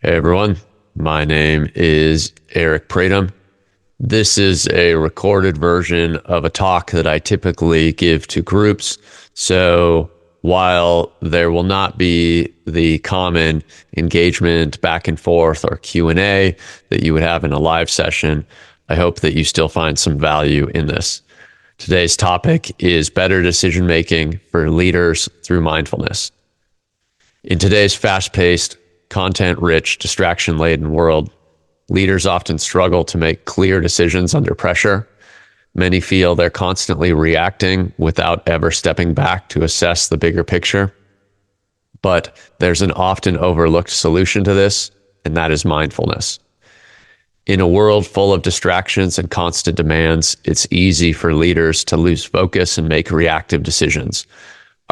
Hey everyone, my name is Eric Pradum. This is a recorded version of a talk that I typically give to groups. So while there will not be the common engagement back and forth or Q&A that you would have in a live session, I hope that you still find some value in this. Today's topic is better decision making for leaders through mindfulness. In today's fast-paced, content-rich, distraction-laden world, leaders often struggle to make clear decisions under pressure. Many feel they're constantly reacting without ever stepping back to assess the bigger picture. But there's an often overlooked solution to this, and that is mindfulness. In a world full of distractions and constant demands, it's easy for leaders to lose focus and make reactive decisions.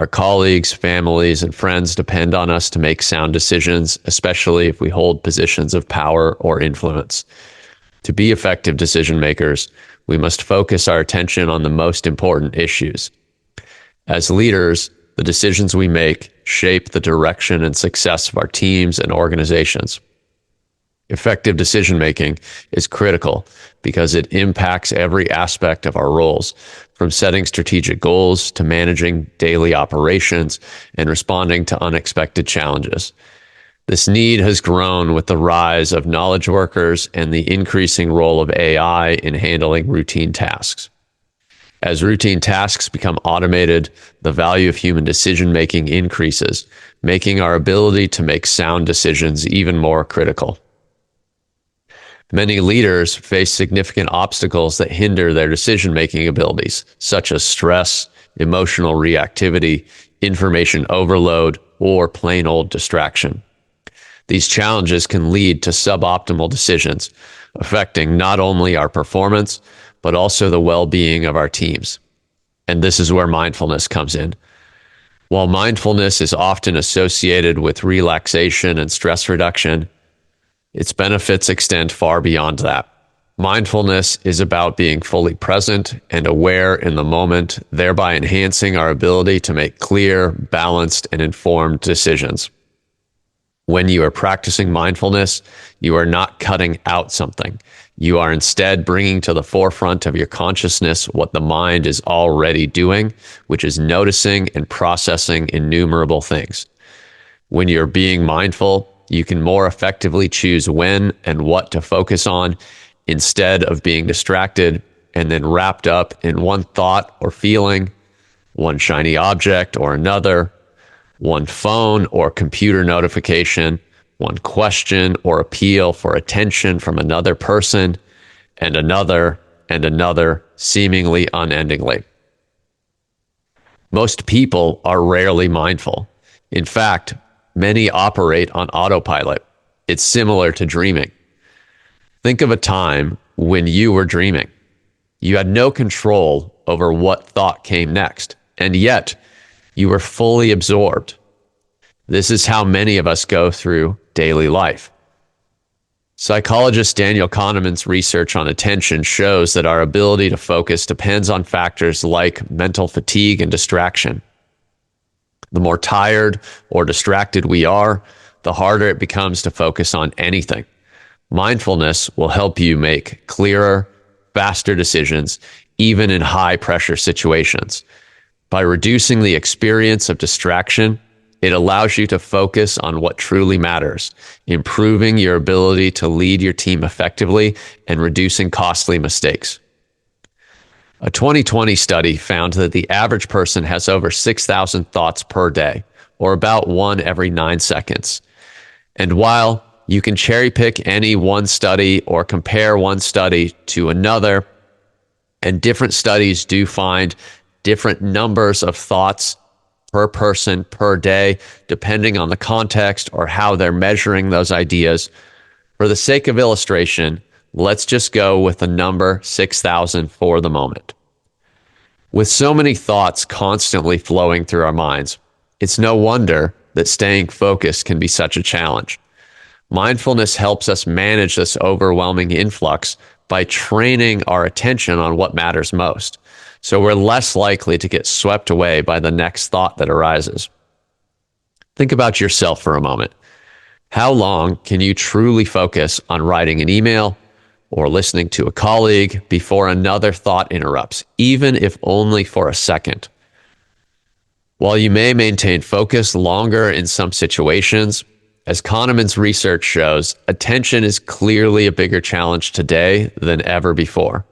Our colleagues, families, and friends depend on us to make sound decisions, especially if we hold positions of power or influence. To be effective decision makers, we must focus our attention on the most important issues. As leaders, the decisions we make shape the direction and success of our teams and organizations. Effective decision-making is critical because it impacts every aspect of our roles, from setting strategic goals to managing daily operations and responding to unexpected challenges. This need has grown with the rise of knowledge workers and the increasing role of AI in handling routine tasks. As routine tasks become automated, the value of human decision-making increases, making our ability to make sound decisions even more critical. Many leaders face significant obstacles that hinder their decision-making abilities, such as stress, emotional reactivity, information overload, or plain old distraction. These challenges can lead to suboptimal decisions, affecting not only our performance, but also the well-being of our teams. And this is where mindfulness comes in. While mindfulness is often associated with relaxation and stress reduction, its benefits extend far beyond that. Mindfulness is about being fully present and aware in the moment, thereby enhancing our ability to make clear, balanced, and informed decisions. When you are practicing mindfulness, you are not cutting out something. You are instead bringing to the forefront of your consciousness what the mind is already doing, which is noticing and processing innumerable things. When you're being mindful, you can more effectively choose when and what to focus on instead of being distracted and then wrapped up in one thought or feeling, one shiny object or another, one phone or computer notification, one question or appeal for attention from another person, and another, seemingly unendingly. Most people are rarely mindful. In fact, many operate on autopilot. It's similar to dreaming. Think of a time when you were dreaming. You had no control over what thought came next, and yet you were fully absorbed. This is how many of us go through daily life. Psychologist Daniel Kahneman's research on attention shows that our ability to focus depends on factors like mental fatigue and distraction. The more tired or distracted we are, the harder it becomes to focus on anything. Mindfulness will help you make clearer, faster decisions, even in high-pressure situations. By reducing the experience of distraction, it allows you to focus on what truly matters, improving your ability to lead your team effectively and reducing costly mistakes. A 2020 study found that the average person has over 6,000 thoughts per day, or about one every 9 seconds. And while you can cherry pick any one study or compare one study to another, and different studies do find different numbers of thoughts per person per day, depending on the context or how they're measuring those ideas. For the sake of illustration, let's just go with the number 6,000 for the moment. With so many thoughts constantly flowing through our minds, it's no wonder that staying focused can be such a challenge. Mindfulness helps us manage this overwhelming influx by training our attention on what matters most, so we're less likely to get swept away by the next thought that arises. Think about yourself for a moment. How long can you truly focus on writing an email or listening to a colleague before another thought interrupts, even if only for a second? While you may maintain focus longer in some situations, as Kahneman's research shows, attention is clearly a bigger challenge today than ever before.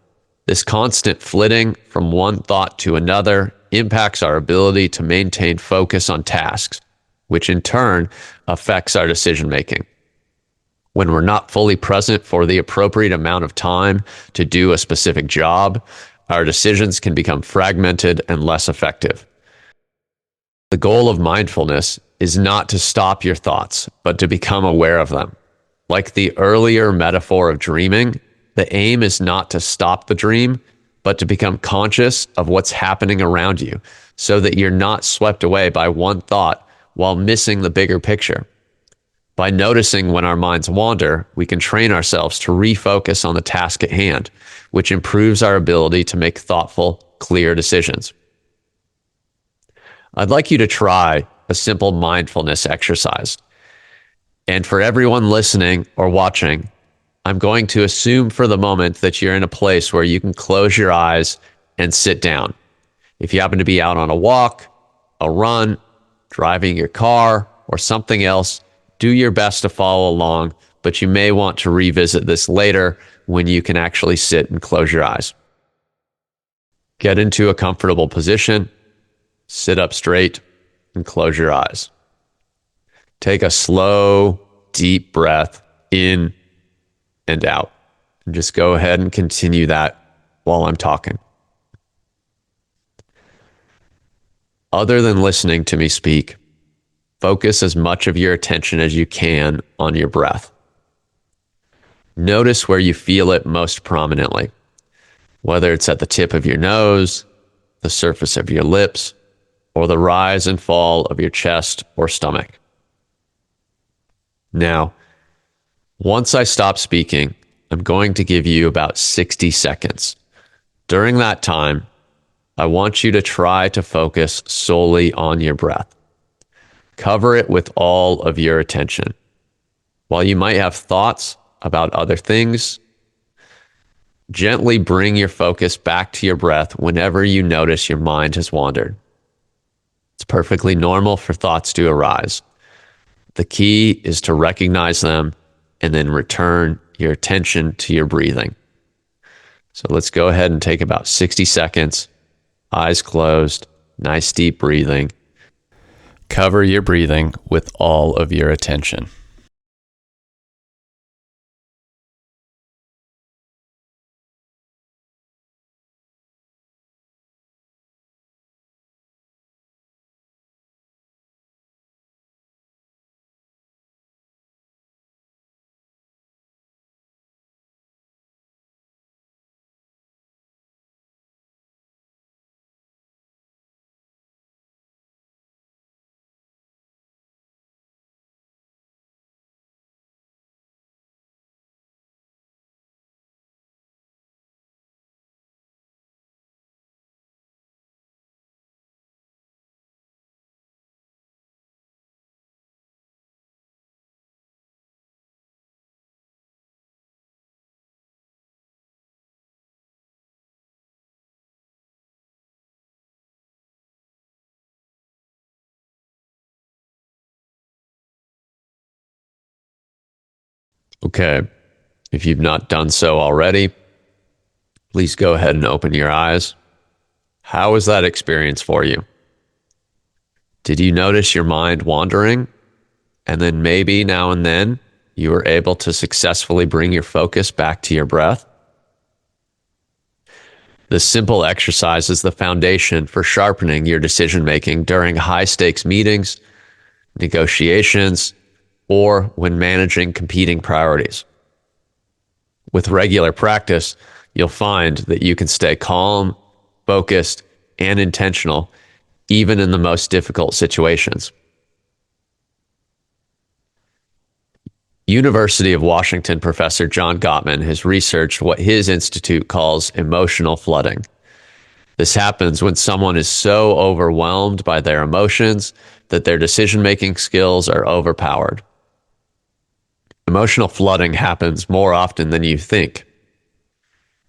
This constant flitting from one thought to another impacts our ability to maintain focus on tasks, which in turn affects our decision making. When we're not fully present for the appropriate amount of time to do a specific job, our decisions can become fragmented and less effective. The goal of mindfulness is not to stop your thoughts, but to become aware of them. Like the earlier metaphor of dreaming, the aim is not to stop the dream, but to become conscious of what's happening around you so that you're not swept away by one thought while missing the bigger picture. By noticing when our minds wander, we can train ourselves to refocus on the task at hand, which improves our ability to make thoughtful, clear decisions. I'd like you to try a simple mindfulness exercise. And for everyone listening or watching, I'm going to assume for the moment that you're in a place where you can close your eyes and sit down. If you happen to be out on a walk, a run, driving your car, or something else, do your best to follow along, but you may want to revisit this later when you can actually sit and close your eyes. Get into a comfortable position, sit up straight, and close your eyes. Take a slow, deep breath in and out. And just go ahead and continue that while I'm talking. Other than listening to me speak, focus as much of your attention as you can on your breath. Notice where you feel it most prominently, whether it's at the tip of your nose, the surface of your lips, or the rise and fall of your chest or stomach. Now, once I stop speaking, I'm going to give you about 60 seconds. During that time, I want you to try to focus solely on your breath. Cover it with all of your attention. While you might have thoughts about other things, gently bring your focus back to your breath whenever you notice your mind has wandered. It's perfectly normal for thoughts to arise. The key is to recognize them and then return your attention to your breathing. So let's go ahead and take about 60 seconds, eyes closed, nice deep breathing. Cover your breathing with all of your attention. Okay, if you've not done so already, please go ahead and open your eyes. How was that experience for you? Did you notice your mind wandering? And then maybe now and then you were able to successfully bring your focus back to your breath? This simple exercise is the foundation for sharpening your decision making during high stakes meetings, negotiations, or when managing competing priorities. With regular practice, you'll find that you can stay calm, focused, and intentional, even in the most difficult situations. University of Washington professor John Gottman has researched what his institute calls emotional flooding. This happens when someone is so overwhelmed by their emotions that their decision-making skills are overpowered. Emotional flooding happens more often than you think.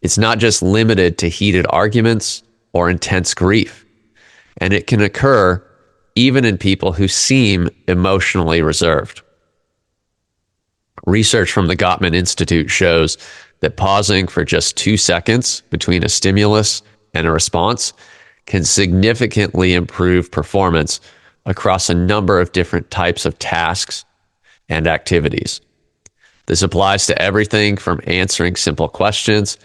It's not just limited to heated arguments or intense grief, and it can occur even in people who seem emotionally reserved. Research from the Gottman Institute shows that pausing for just 2 seconds between a stimulus and a response can significantly improve performance across a number of different types of tasks and activities. This applies to everything from answering simple questions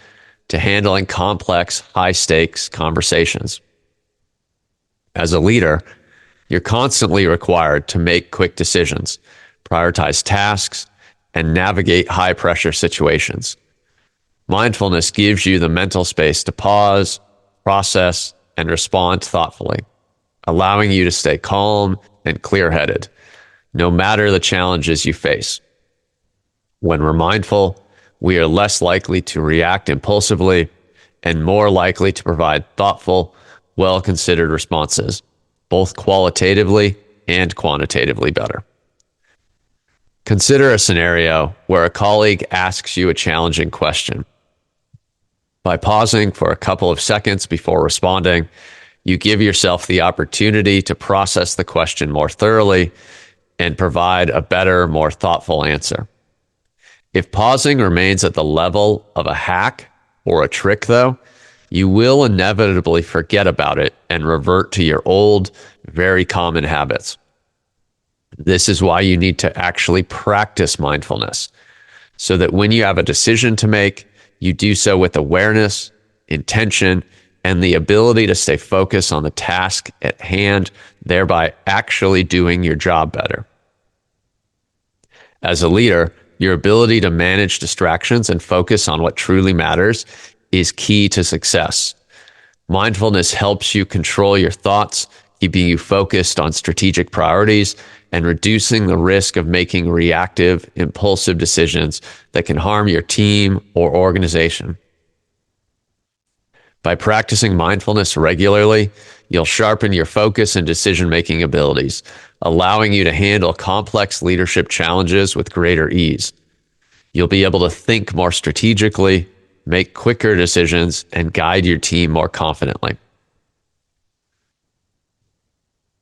to handling complex, high-stakes conversations. As a leader, you're constantly required to make quick decisions, prioritize tasks, and navigate high-pressure situations. Mindfulness gives you the mental space to pause, process, and respond thoughtfully, allowing you to stay calm and clear-headed, no matter the challenges you face. When we're mindful, we are less likely to react impulsively and more likely to provide thoughtful, well-considered responses, both qualitatively and quantitatively better. Consider a scenario where a colleague asks you a challenging question. By pausing for a couple of seconds before responding, you give yourself the opportunity to process the question more thoroughly and provide a better, more thoughtful answer. If pausing remains at the level of a hack or a trick, though, you will inevitably forget about it and revert to your old, very common habits. This is why you need to actually practice mindfulness, so that when you have a decision to make, you do so with awareness, intention, and the ability to stay focused on the task at hand, thereby actually doing your job better. As a leader, your ability to manage distractions and focus on what truly matters is key to success. Mindfulness helps you control your thoughts, keeping you focused on strategic priorities and reducing the risk of making reactive, impulsive decisions that can harm your team or organization. By practicing mindfulness regularly, you'll sharpen your focus and decision-making abilities, allowing you to handle complex leadership challenges with greater ease. You'll be able to think more strategically, make quicker decisions, and guide your team more confidently.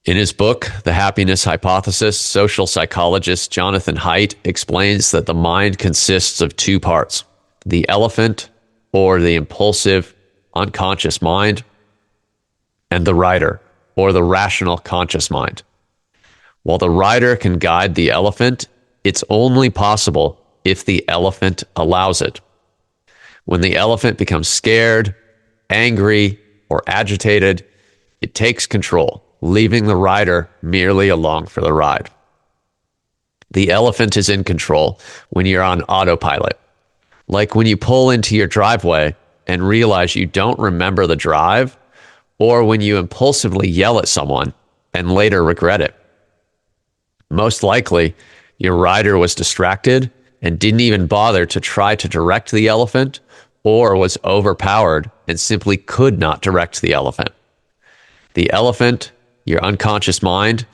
In his book, The Happiness Hypothesis, social psychologist Jonathan Haidt explains that the mind consists of 2 parts: the elephant, or the impulsive, unconscious mind, and the rider, or the rational conscious mind. While the rider can guide the elephant, it's only possible if the elephant allows it. When the elephant becomes scared, angry, or agitated, it takes control, leaving the rider merely along for the ride. The elephant is in control when you're on autopilot, like when you pull into your driveway and realize you don't remember the drive, or when you impulsively yell at someone and later regret it. Most likely, your rider was distracted and didn't even bother to try to direct the elephant, or was overpowered and simply could not direct the elephant. The elephant, your unconscious mind,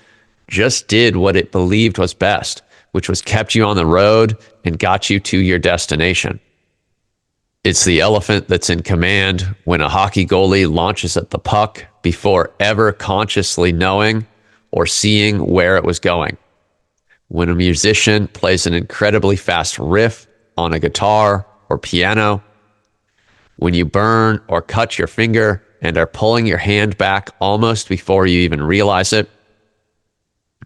just did what it believed was best, which was kept you on the road and got you to your destination. It's the elephant that's in command when a hockey goalie launches at the puck before ever consciously knowing or seeing where it was going. When a musician plays an incredibly fast riff on a guitar or piano. When you burn or cut your finger and are pulling your hand back almost before you even realize it.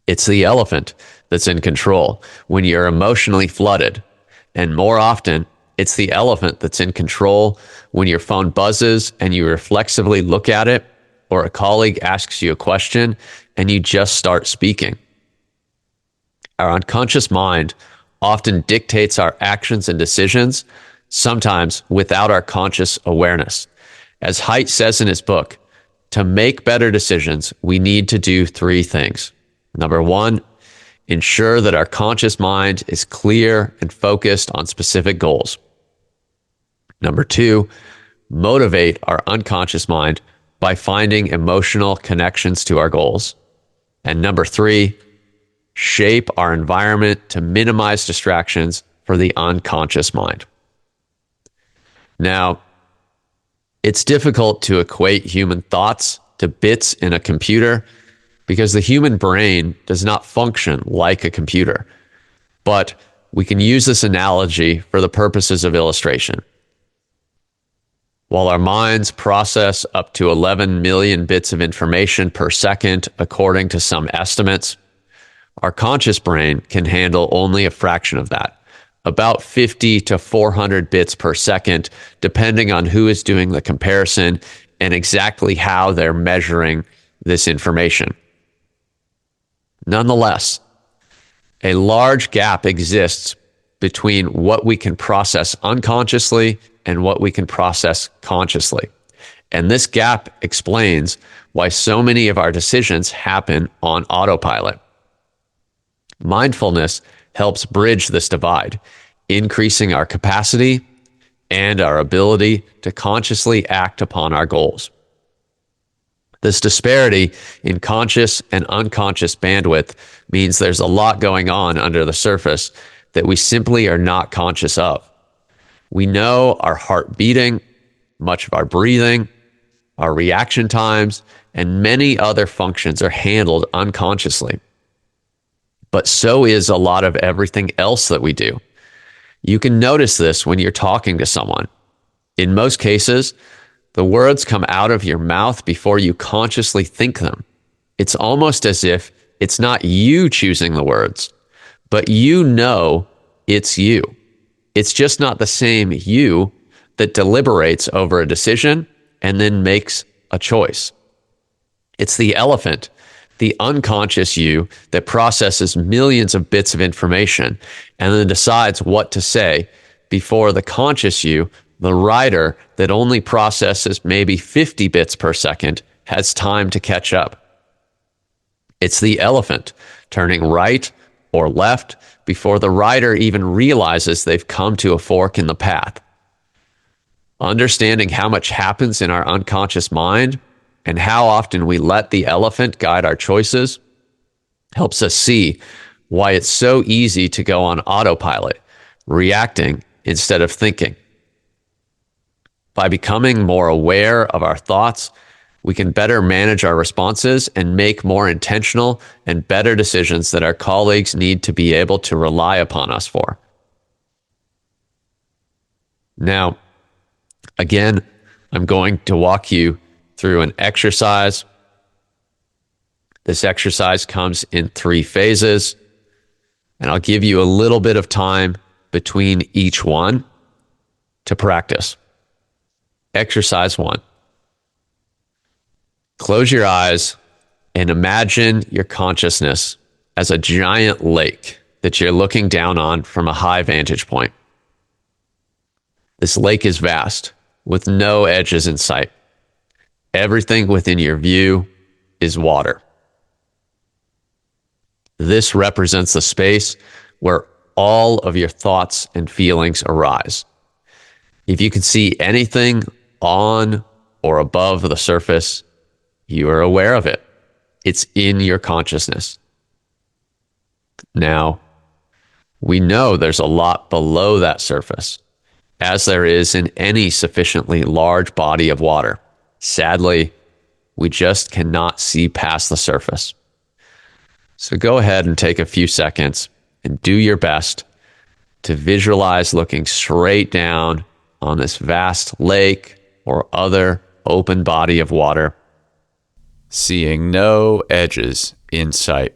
It's the elephant that's in control when you're emotionally flooded. And more often, it's the elephant that's in control when your phone buzzes and you reflexively look at it, or a colleague asks you a question and you just start speaking. Our unconscious mind often dictates our actions and decisions, sometimes without our conscious awareness. As Haidt says in his book, to make better decisions, we need to do 3 things. Number 1, ensure that our conscious mind is clear and focused on specific goals. Number 2, motivate our unconscious mind by finding emotional connections to our goals. And number 3, shape our environment to minimize distractions for the unconscious mind. Now, it's difficult to equate human thoughts to bits in a computer because the human brain does not function like a computer. But we can use this analogy for the purposes of illustration. While our minds process up to 11 million bits of information per second, according to some estimates, our conscious brain can handle only a fraction of that, about 50 to 400 bits per second, depending on who is doing the comparison and exactly how they're measuring this information. Nonetheless, a large gap exists between what we can process unconsciously and what we can process consciously. And this gap explains why so many of our decisions happen on autopilot. Mindfulness helps bridge this divide, increasing our capacity and our ability to consciously act upon our goals. This disparity in conscious and unconscious bandwidth means there's a lot going on under the surface that we simply are not conscious of. We know our heart beating, much of our breathing, our reaction times, and many other functions are handled unconsciously. But so is a lot of everything else that we do. You can notice this when you're talking to someone. In most cases, the words come out of your mouth before you consciously think them. It's almost as if it's not you choosing the words, but you know it's you. It's just not the same you that deliberates over a decision and then makes a choice. It's the elephant, the unconscious you that processes millions of bits of information and then decides what to say before the conscious you, the rider that only processes maybe 50 bits per second, has time to catch up. It's the elephant turning right or left before the rider even realizes they've come to a fork in the path. Understanding how much happens in our unconscious mind and how often we let the elephant guide our choices helps us see why it's so easy to go on autopilot, reacting instead of thinking. By becoming more aware of our thoughts, we can better manage our responses and make more intentional and better decisions that our colleagues need to be able to rely upon us for. Now, again, I'm going to walk you through an exercise. This exercise comes in 3 phases, and I'll give you a little bit of time between each one to practice. Exercise 1. Close your eyes and imagine your consciousness as a giant lake that you're looking down on from a high vantage point. This lake is vast, with no edges in sight. Everything within your view is water. This represents the space where all of your thoughts and feelings arise. If you can see anything on or above the surface, you are aware of it. It's in your consciousness. Now, we know there's a lot below that surface, as there is in any sufficiently large body of water. Sadly, we just cannot see past the surface. So go ahead and take a few seconds and do your best to visualize looking straight down on this vast lake or other open body of water, seeing no edges in sight.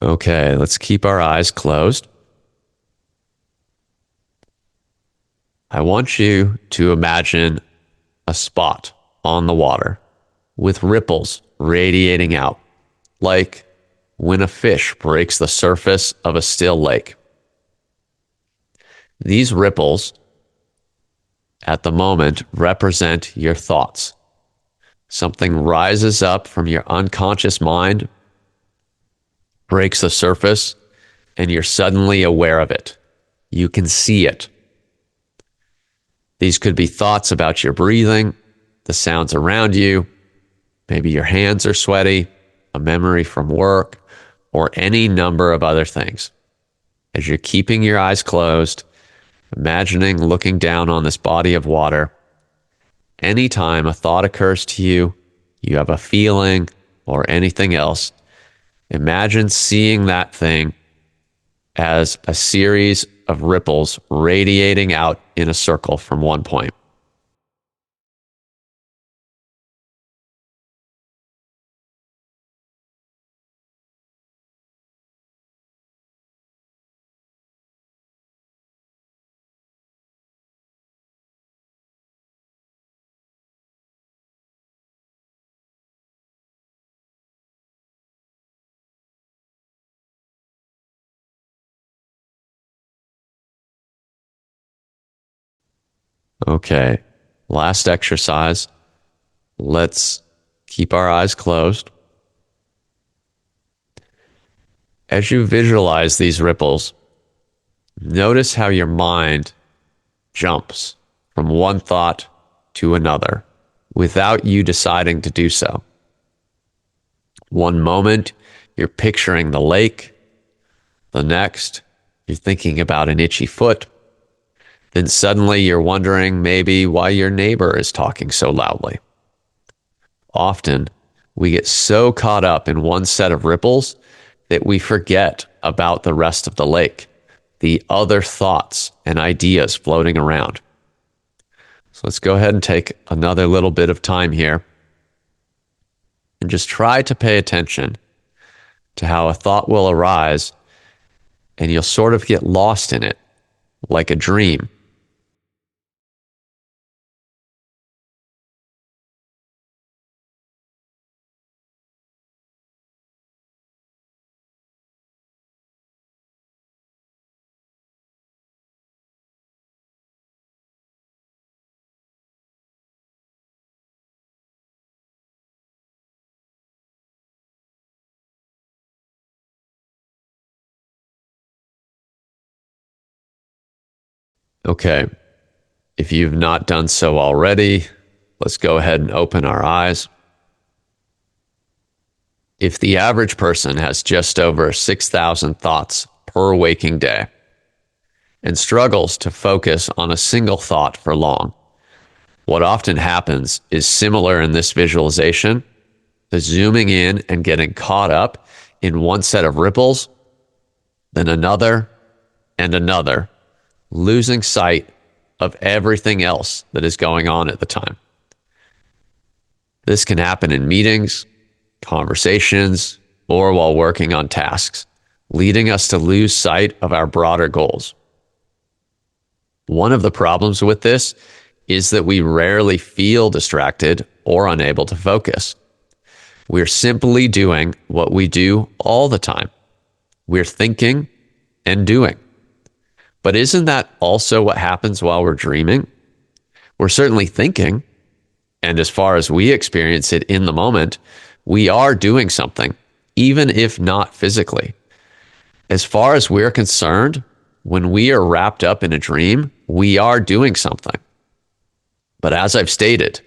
Okay, let's keep our eyes closed. I want you to imagine a spot on the water with ripples radiating out, like when a fish breaks the surface of a still lake. These ripples at the moment represent your thoughts. Something rises up from your unconscious mind, breaks the surface, and you're suddenly aware of it. You can see it. These could be thoughts about your breathing, the sounds around you, maybe your hands are sweaty, a memory from work, or any number of other things. As you're keeping your eyes closed, imagining looking down on this body of water, anytime a thought occurs to you, you have a feeling or anything else, imagine seeing that thing as a series of ripples radiating out in a circle from one point. Okay, last exercise. Let's keep our eyes closed. As you visualize these ripples, notice how your mind jumps from one thought to another without you deciding to do so. One moment, you're picturing the lake. The next, you're thinking about an itchy foot. Then suddenly you're wondering maybe why your neighbor is talking so loudly. Often, we get so caught up in one set of ripples that we forget about the rest of the lake, the other thoughts and ideas floating around. So let's go ahead and take another little bit of time here and just try to pay attention to how a thought will arise and you'll sort of get lost in it like a dream. Okay, if you've not done so already, let's go ahead and open our eyes. If the average person has just over 6,000 thoughts per waking day and struggles to focus on a single thought for long, what often happens is similar in this visualization to zooming in and getting caught up in one set of ripples, then another and another, losing sight of everything else that is going on at the time. This can happen in meetings, conversations, or while working on tasks, leading us to lose sight of our broader goals. One of the problems with this is that we rarely feel distracted or unable to focus. We're simply doing what we do all the time. We're thinking and doing. But isn't that also what happens while we're dreaming? We're certainly thinking, and as far as we experience it in the moment, we are doing something, even if not physically. As far as we're concerned, when we are wrapped up in a dream, we are doing something. But as I've stated,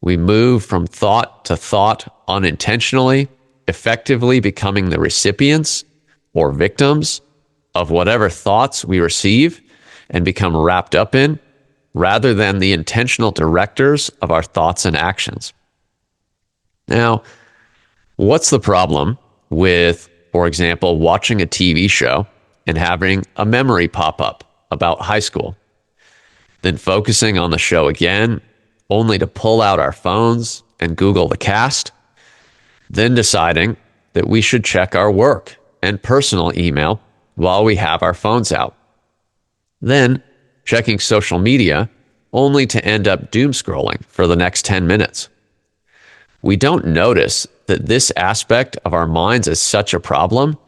we move from thought to thought unintentionally, effectively becoming the recipients or victims of whatever thoughts we receive and become wrapped up in, rather than the intentional directors of our thoughts and actions. Now, what's the problem with, for example, watching a TV show and having a memory pop up about high school, then focusing on the show again, only to pull out our phones and Google the cast, then deciding that we should check our work and personal email while we have our phones out, then checking social media only to end up doom scrolling for the next 10 minutes. We don't notice that this aspect of our minds is such a problem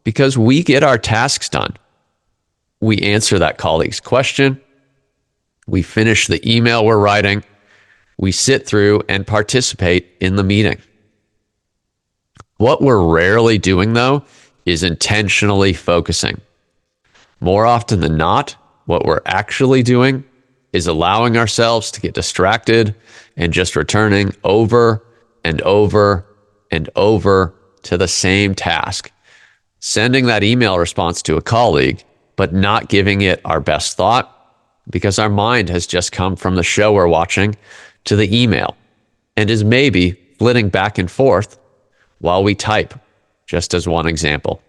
because we get our tasks done. We answer that colleague's question. We finish the email we're writing. We sit through and participate in the meeting. What we're rarely doing, though, is intentionally focusing. More often than not, what we're actually doing is allowing ourselves to get distracted and just returning over and over and over to the same task. Sending that email response to a colleague, but not giving it our best thought because our mind has just come from the show we're watching to the email and is maybe flitting back and forth while we type, just as one example.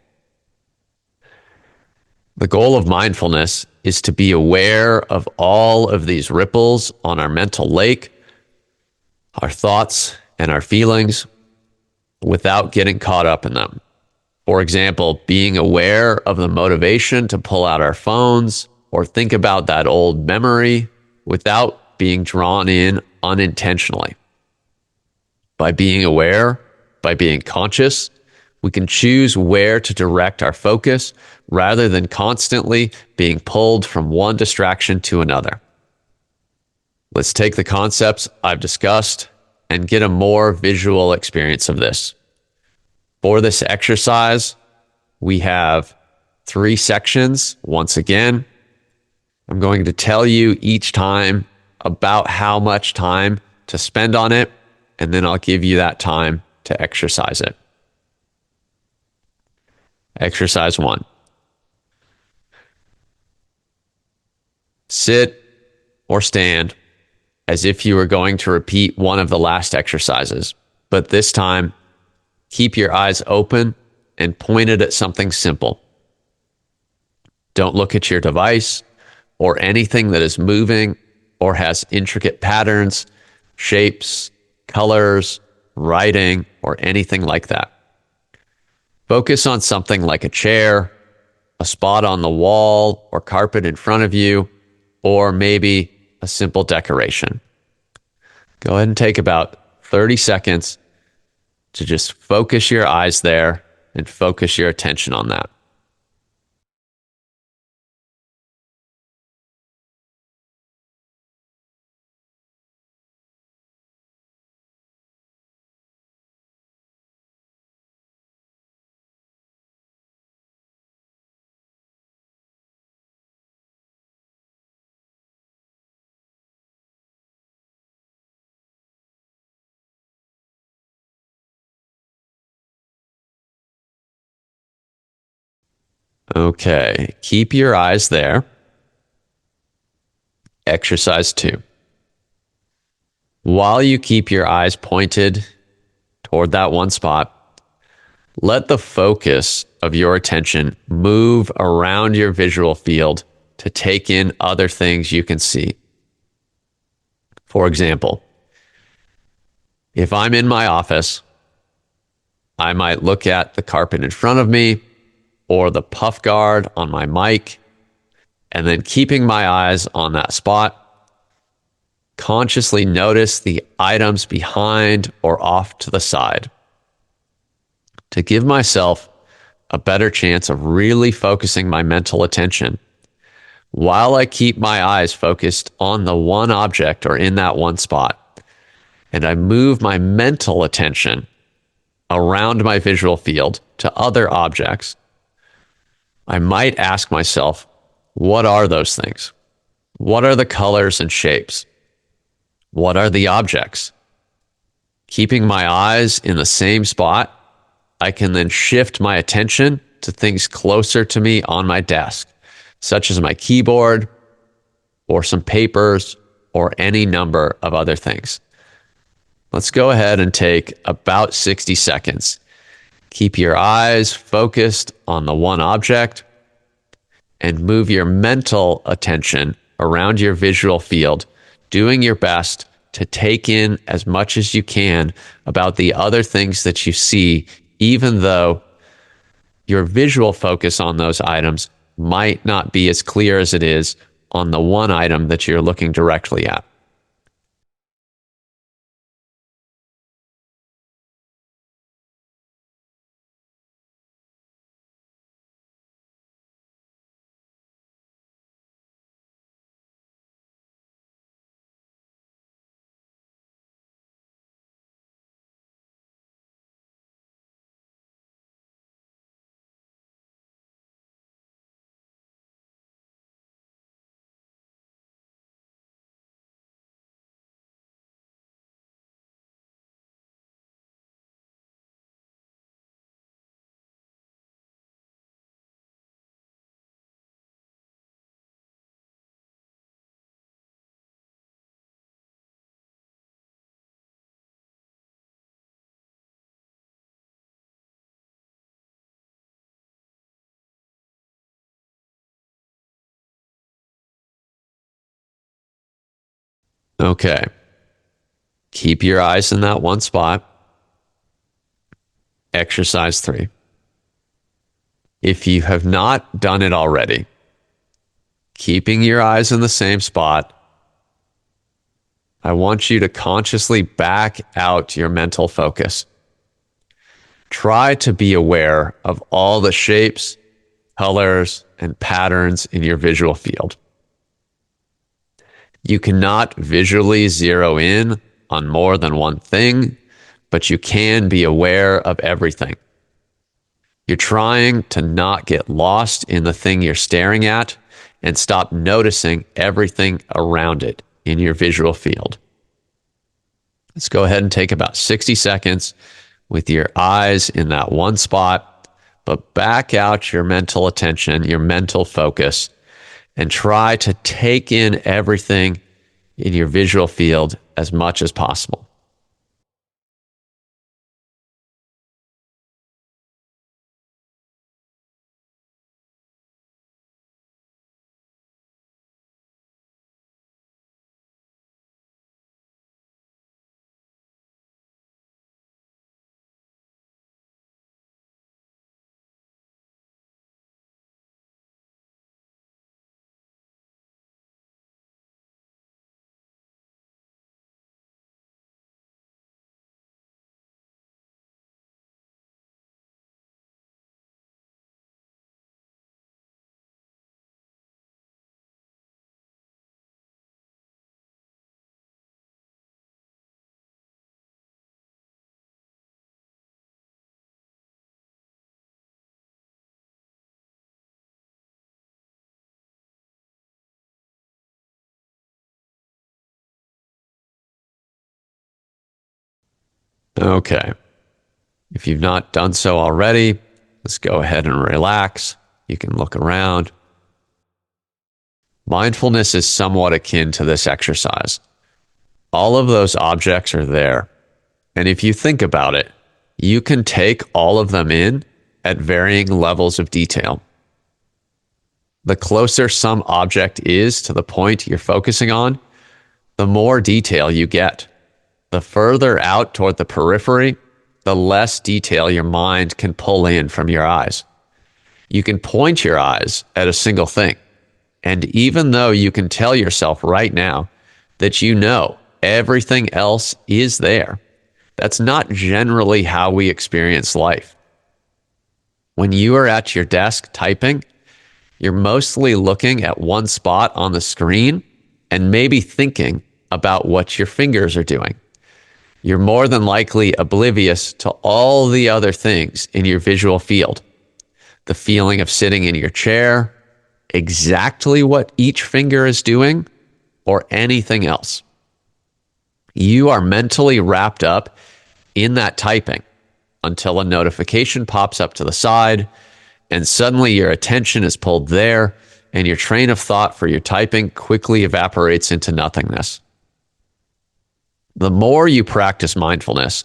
The goal of mindfulness is to be aware of all of these ripples on our mental lake, our thoughts and our feelings, without getting caught up in them. For example, being aware of the motivation to pull out our phones or think about that old memory without being drawn in unintentionally. By being aware, by being conscious, we can choose where to direct our focus rather than constantly being pulled from one distraction to another. Let's take the concepts I've discussed and get a more visual experience of this. For this exercise, we have 3 sections. Once again, I'm going to tell you each time about how much time to spend on it, and then I'll give you that time to exercise it. Exercise 1. Sit or stand as if you were going to repeat one of the last exercises, but this time, keep your eyes open and pointed at something simple. Don't look at your device or anything that is moving or has intricate patterns, shapes, colors, writing, or anything like that. Focus on something like a chair, a spot on the wall or carpet in front of you, or maybe a simple decoration. Go ahead and take about 30 seconds to just focus your eyes there and focus your attention on that. Okay, keep your eyes there. Exercise 2. While you keep your eyes pointed toward that one spot, let the focus of your attention move around your visual field to take in other things you can see. For example, if I'm in my office, I might look at the carpet in front of me or the puff guard on my mic, and then keeping my eyes on that spot, consciously notice the items behind or off to the side. To give myself a better chance of really focusing my mental attention, while I keep my eyes focused on the one object or in that one spot, and I move my mental attention around my visual field to other objects, I might ask myself, what are those things? What are the colors and shapes? What are the objects? Keeping my eyes in the same spot, I can then shift my attention to things closer to me on my desk, such as my keyboard or some papers or any number of other things. Let's go ahead and take about 60 seconds. Keep your eyes focused on the one object and move your mental attention around your visual field, doing your best to take in as much as you can about the other things that you see, even though your visual focus on those items might not be as clear as it is on the one item that you're looking directly at. Okay. Keep your eyes in that one spot. Exercise 3. If you have not done it already, keeping your eyes in the same spot, I want you to consciously back out your mental focus. Try to be aware of all the shapes, colors, and patterns in your visual field. You cannot visually zero in on more than one thing, but you can be aware of everything. You're trying to not get lost in the thing you're staring at and stop noticing everything around it in your visual field. Let's go ahead and take about 60 seconds with your eyes in that one spot, but back out your mental attention, your mental focus, and try to take in everything in your visual field as much as possible. Okay. If you've not done so already, let's go ahead and relax. You can look around. Mindfulness is somewhat akin to this exercise. All of those objects are there. And if you think about it, you can take all of them in at varying levels of detail. The closer some object is to the point you're focusing on, the more detail you get. The further out toward the periphery, the less detail your mind can pull in from your eyes. You can point your eyes at a single thing, and even though you can tell yourself right now that you know everything else is there, that's not generally how we experience life. When you are at your desk typing, you're mostly looking at one spot on the screen and maybe thinking about what your fingers are doing. You're more than likely oblivious to all the other things in your visual field. The feeling of sitting in your chair, exactly what each finger is doing, or anything else. You are mentally wrapped up in that typing until a notification pops up to the side, and suddenly your attention is pulled there, and your train of thought for your typing quickly evaporates into nothingness. The more you practice mindfulness,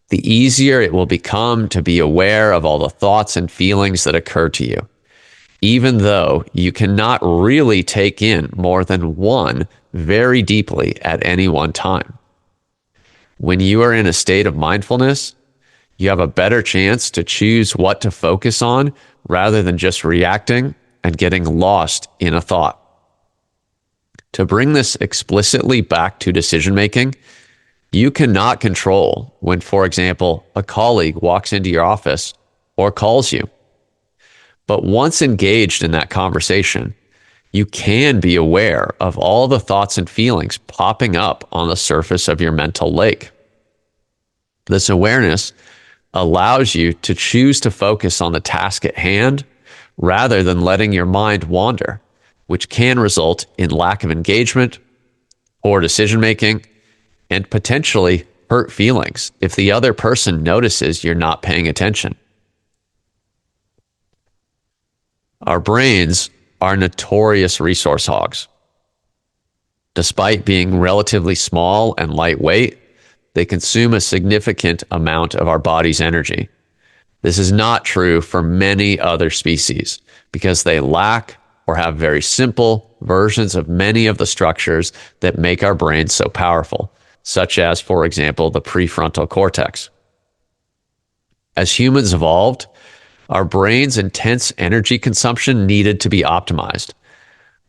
the easier it will become to be aware of all the thoughts and feelings that occur to you, even though you cannot really take in more than one very deeply at any one time. When you are in a state of mindfulness, you have a better chance to choose what to focus on rather than just reacting and getting lost in a thought. To bring this explicitly back to decision making, you cannot control when, for example, a colleague walks into your office or calls you. But once engaged in that conversation, you can be aware of all the thoughts and feelings popping up on the surface of your mental lake. This awareness allows you to choose to focus on the task at hand rather than letting your mind wander, which can result in lack of engagement, poor decision making, and potentially hurt feelings if the other person notices you're not paying attention. Our brains are notorious resource hogs. Despite being relatively small and lightweight, they consume a significant amount of our body's energy. This is not true for many other species because they lack or have very simple versions of many of the structures that make our brains so powerful, such as, for example, the prefrontal cortex. As humans evolved, our brain's intense energy consumption needed to be optimized.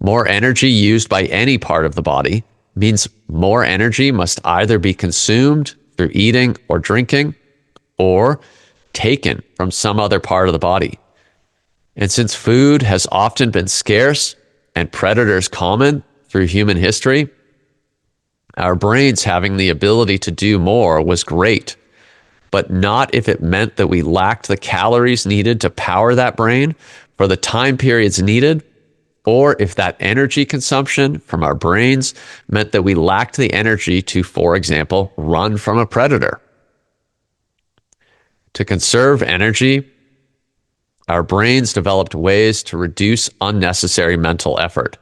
More energy used by any part of the body means more energy must either be consumed through eating or drinking, or taken from some other part of the body. And since food has often been scarce and predators common through human history, our brains having the ability to do more was great, but not if it meant that we lacked the calories needed to power that brain for the time periods needed, or if that energy consumption from our brains meant that we lacked the energy to, for example, run from a predator. To conserve energy, our brains developed ways to reduce unnecessary mental effort.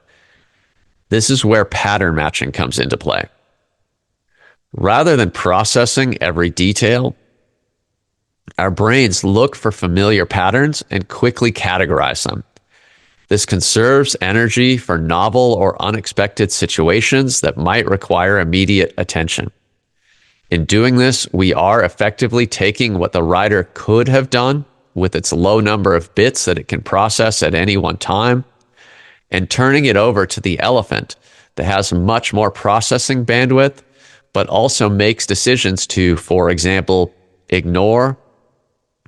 This is where pattern matching comes into play. Rather than processing every detail, our brains look for familiar patterns and quickly categorize them. This conserves energy for novel or unexpected situations that might require immediate attention. In doing this, we are effectively taking what the writer could have done with its low number of bits that it can process at any one time, and turning it over to the elephant that has much more processing bandwidth, but also makes decisions to, for example, ignore,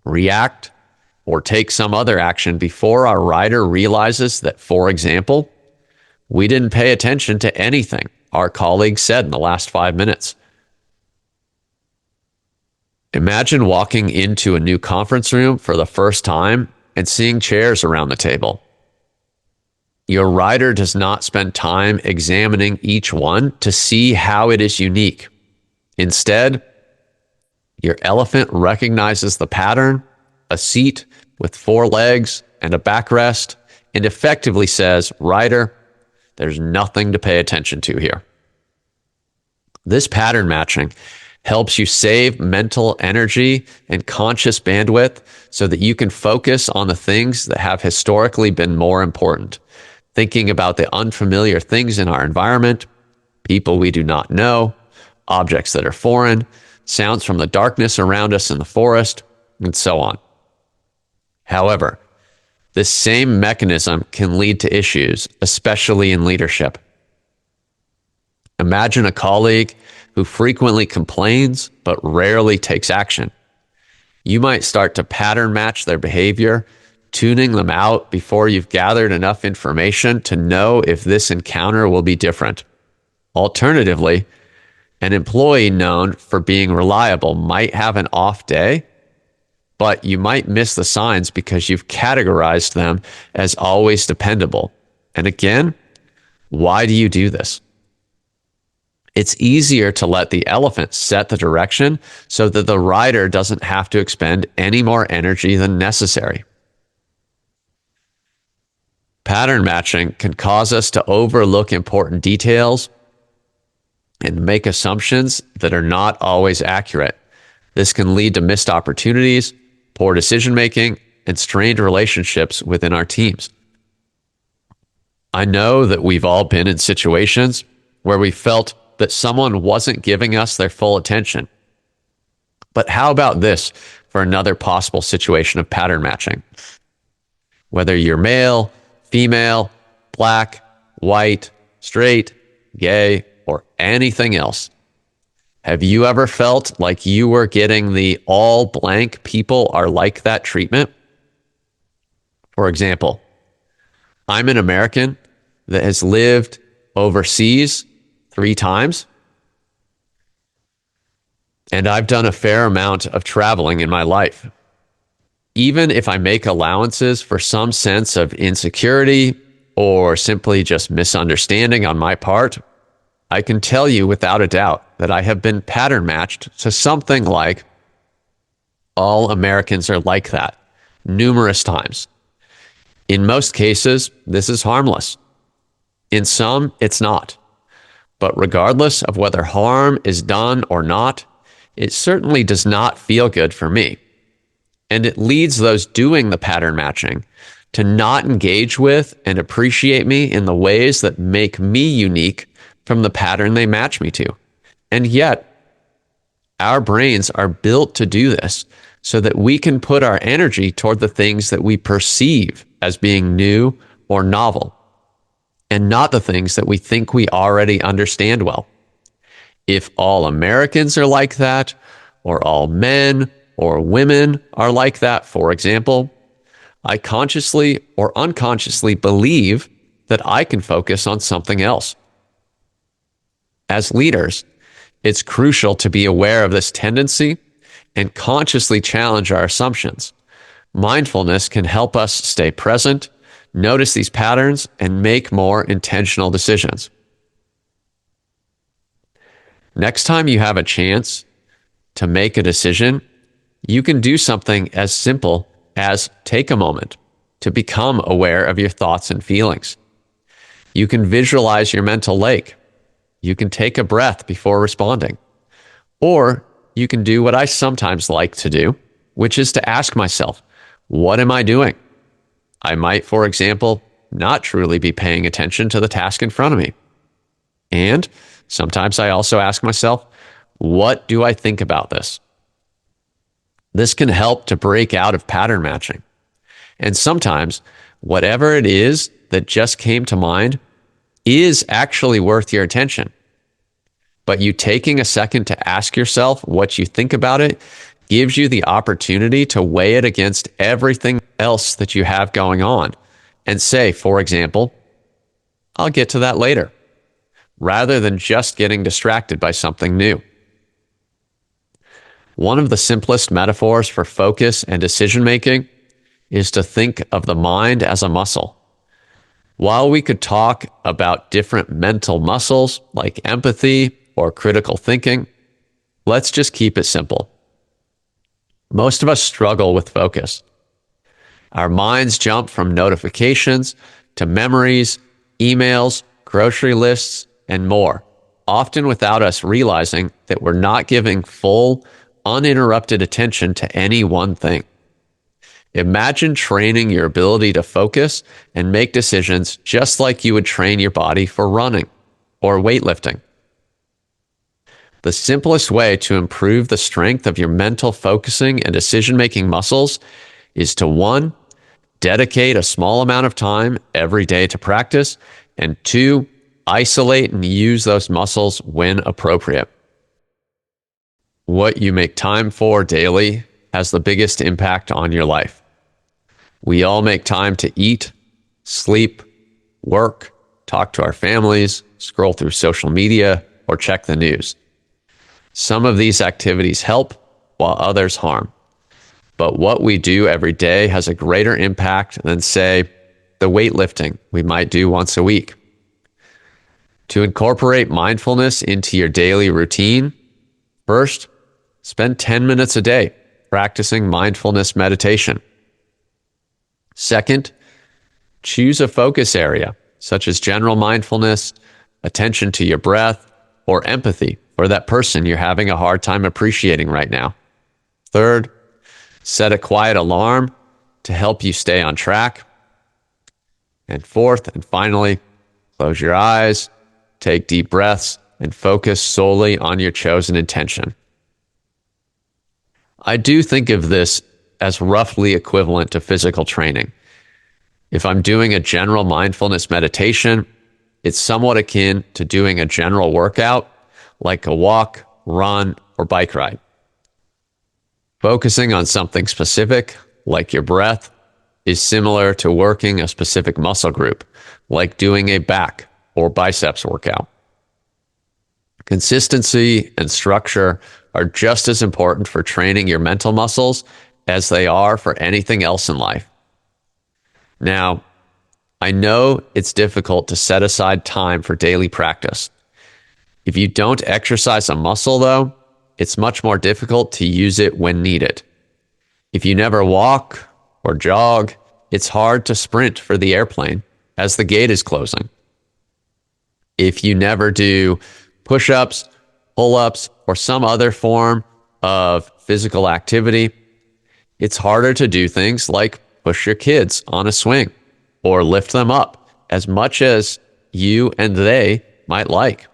react, or take some other action before our rider realizes that, for example, we didn't pay attention to anything our colleague said in the last 5 minutes. Imagine walking into a new conference room for the first time and seeing chairs around the table. Your rider does not spend time examining each one to see how it is unique. Instead, your elephant recognizes the pattern, a seat with 4 legs and a backrest, and effectively says, "Rider, there's nothing to pay attention to here." This pattern matching helps you save mental energy and conscious bandwidth so that you can focus on the things that have historically been more important. Thinking about the unfamiliar things in our environment, people we do not know, objects that are foreign, sounds from the darkness around us in the forest, and so on. However, this same mechanism can lead to issues, especially in leadership. Imagine a colleague who frequently complains but rarely takes action. You might start to pattern match their behavior, tuning them out before you've gathered enough information to know if this encounter will be different. Alternatively, an employee known for being reliable might have an off day, but you might miss the signs because you've categorized them as always dependable. And again, why do you do this? It's easier to let the elephant set the direction so that the rider doesn't have to expend any more energy than necessary. Pattern matching can cause us to overlook important details and make assumptions that are not always accurate. This can lead to missed opportunities, poor decision-making, and strained relationships within our teams. I know that we've all been in situations where we felt that someone wasn't giving us their full attention. But how about this for another possible situation of pattern matching? Whether you're male, female, black, white, straight, gay, or anything else, have you ever felt like you were getting the all blank people are like that treatment? For example, I'm an American that has lived overseas 3 times, and I've done a fair amount of traveling in my life. Even if I make allowances for some sense of insecurity or simply just misunderstanding on my part, I can tell you without a doubt that I have been pattern matched to something like all Americans are like that numerous times. In most cases, this is harmless. In some, it's not. But regardless of whether harm is done or not, it certainly does not feel good for me. And it leads those doing the pattern matching to not engage with and appreciate me in the ways that make me unique from the pattern they match me to. And yet, our brains are built to do this so that we can put our energy toward the things that we perceive as being new or novel, and not the things that we think we already understand well. If all Americans are like that, or all men or women are like that, for example, I consciously or unconsciously believe that I can focus on something else. As leaders, it's crucial to be aware of this tendency and consciously challenge our assumptions. Mindfulness can help us stay present, notice these patterns, and make more intentional decisions. Next time you have a chance to make a decision, you can do something as simple as take a moment to become aware of your thoughts and feelings. You can visualize your mental lake. You can take a breath before responding. Or you can do what I sometimes like to do, which is to ask myself, what am I doing? I might, for example, not truly be paying attention to the task in front of me. And sometimes I also ask myself, what do I think about this? This can help to break out of pattern matching. And sometimes, whatever it is that just came to mind is actually worth your attention. But you taking a second to ask yourself what you think about it gives you the opportunity to weigh it against everything else that you have going on and say, for example, I'll get to that later, rather than just getting distracted by something new. One of the simplest metaphors for focus and decision-making is to think of the mind as a muscle. While we could talk about different mental muscles like empathy or critical thinking, let's just keep it simple. Most of us struggle with focus. Our minds jump from notifications to memories, emails, grocery lists, and more, often without us realizing that we're not giving full, uninterrupted attention to any one thing. Imagine training your ability to focus and make decisions just like you would train your body for running or weightlifting. The simplest way to improve the strength of your mental focusing and decision-making muscles is to 1, dedicate a small amount of time every day to practice, and 2, isolate and use those muscles when appropriate. What you make time for daily has the biggest impact on your life. We all make time to eat, sleep, work, talk to our families, scroll through social media, or check the news. Some of these activities help, while others harm. But what we do every day has a greater impact than, say, the weightlifting we might do once a week. To incorporate mindfulness into your daily routine, first, spend 10 minutes a day practicing mindfulness meditation. Second, choose a focus area, such as general mindfulness, attention to your breath, or empathy for that person you're having a hard time appreciating right now. Third, set a quiet alarm to help you stay on track. And fourth, and finally, close your eyes, take deep breaths, and focus solely on your chosen intention. I do think of this as roughly equivalent to physical training. If I'm doing a general mindfulness meditation, it's somewhat akin to doing a general workout, like a walk, run, or bike ride. Focusing on something specific, like your breath, is similar to working a specific muscle group, like doing a back or biceps workout. Consistency and structure are just as important for training your mental muscles as they are for anything else in life. Now, I know it's difficult to set aside time for daily practice. If you don't exercise a muscle, though, it's much more difficult to use it when needed. If you never walk or jog, it's hard to sprint for the airplane as the gate is closing. If you never do push-ups, pull-ups, or some other form of physical activity, it's harder to do things like push your kids on a swing or lift them up as much as you and they might like.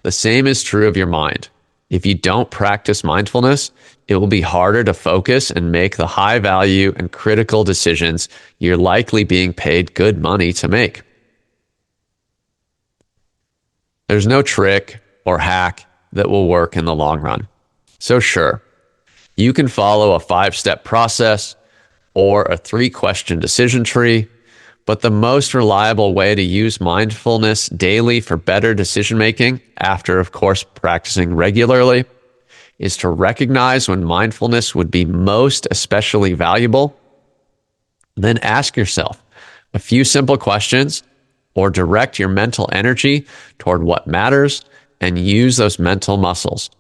The same is true of your mind. If you don't practice mindfulness, it will be harder to focus and make the high value and critical decisions you're likely being paid good money to make. There's no trick or hack that will work in the long run. So sure, you can follow a 5-step process or a 3-question decision tree, but the most reliable way to use mindfulness daily for better decision making, after, of course, practicing regularly, is to recognize when mindfulness would be most especially valuable. Then ask yourself a few simple questions or direct your mental energy toward what matters and use those mental muscles.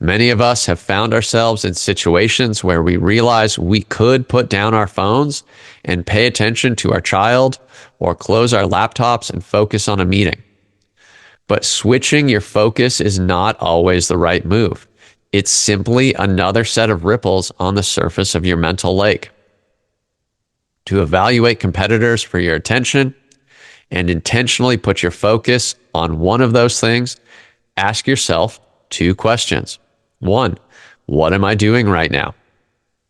Many of us have found ourselves in situations where we realize we could put down our phones and pay attention to our child or close our laptops and focus on a meeting. But switching your focus is not always the right move. It's simply another set of ripples on the surface of your mental lake. To evaluate competitors for your attention and intentionally put your focus on one of those things, ask yourself 2 questions. 1, what am I doing right now?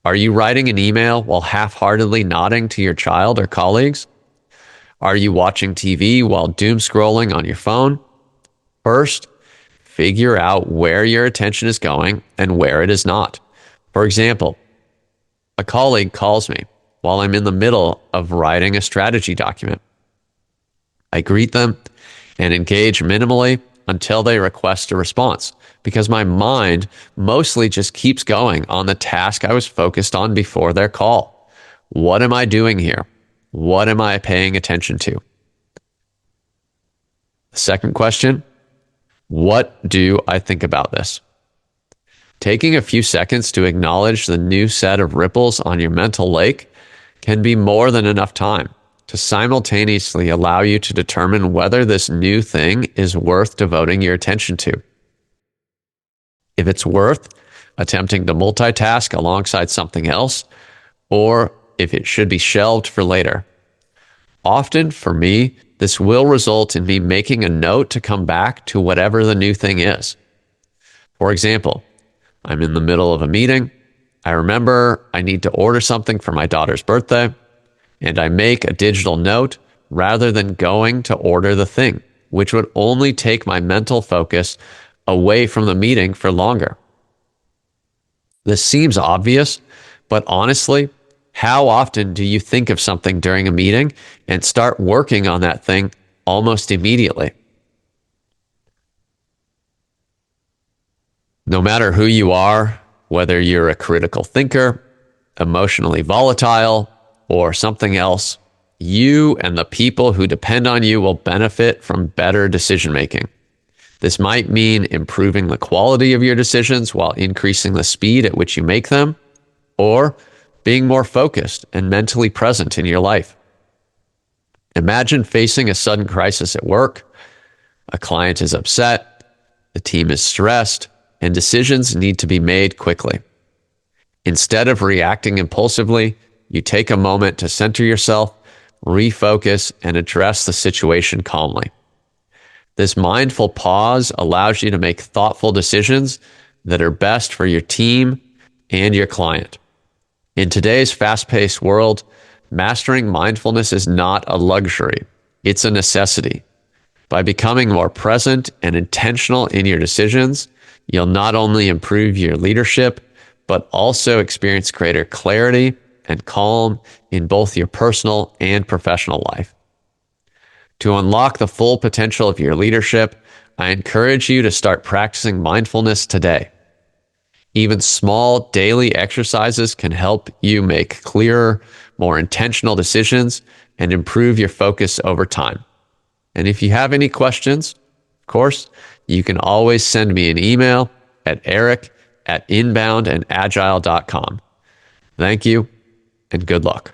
Are you writing an email while half-heartedly nodding to your child or colleagues? Are you watching TV while doom scrolling on your phone? First, figure out where your attention is going and where it is not. For example, a colleague calls me while I'm in the middle of writing a strategy document. I greet them and engage minimally until they request a response, because my mind mostly just keeps going on the task I was focused on before their call. What am I doing here? What am I paying attention to? The second question, what do I think about this? Taking a few seconds to acknowledge the new set of ripples on your mental lake can be more than enough time to simultaneously allow you to determine whether this new thing is worth devoting your attention to. If it's worth attempting to multitask alongside something else, or if it should be shelved for later. Often, for me, this will result in me making a note to come back to whatever the new thing is. For example, I'm in the middle of a meeting. I remember I need to order something for my daughter's birthday, and I make a digital note rather than going to order the thing, which would only take my mental focus away from the meeting for longer. This seems obvious, but honestly, how often do you think of something during a meeting and start working on that thing almost immediately? No matter who you are, whether you're a critical thinker, emotionally volatile, or something else, you and the people who depend on you will benefit from better decision making. This might mean improving the quality of your decisions while increasing the speed at which you make them, or being more focused and mentally present in your life. Imagine facing a sudden crisis at work. A client is upset, the team is stressed, and decisions need to be made quickly. Instead of reacting impulsively, you take a moment to center yourself, refocus, and address the situation calmly. This mindful pause allows you to make thoughtful decisions that are best for your team and your client. In today's fast-paced world, mastering mindfulness is not a luxury, it's a necessity. By becoming more present and intentional in your decisions, you'll not only improve your leadership, but also experience greater clarity and calm in both your personal and professional life. To unlock the full potential of your leadership, I encourage you to start practicing mindfulness today. Even small daily exercises can help you make clearer, more intentional decisions and improve your focus over time. And if you have any questions, of course, you can always send me an email at eric@inboundandagile.com. Thank you and good luck.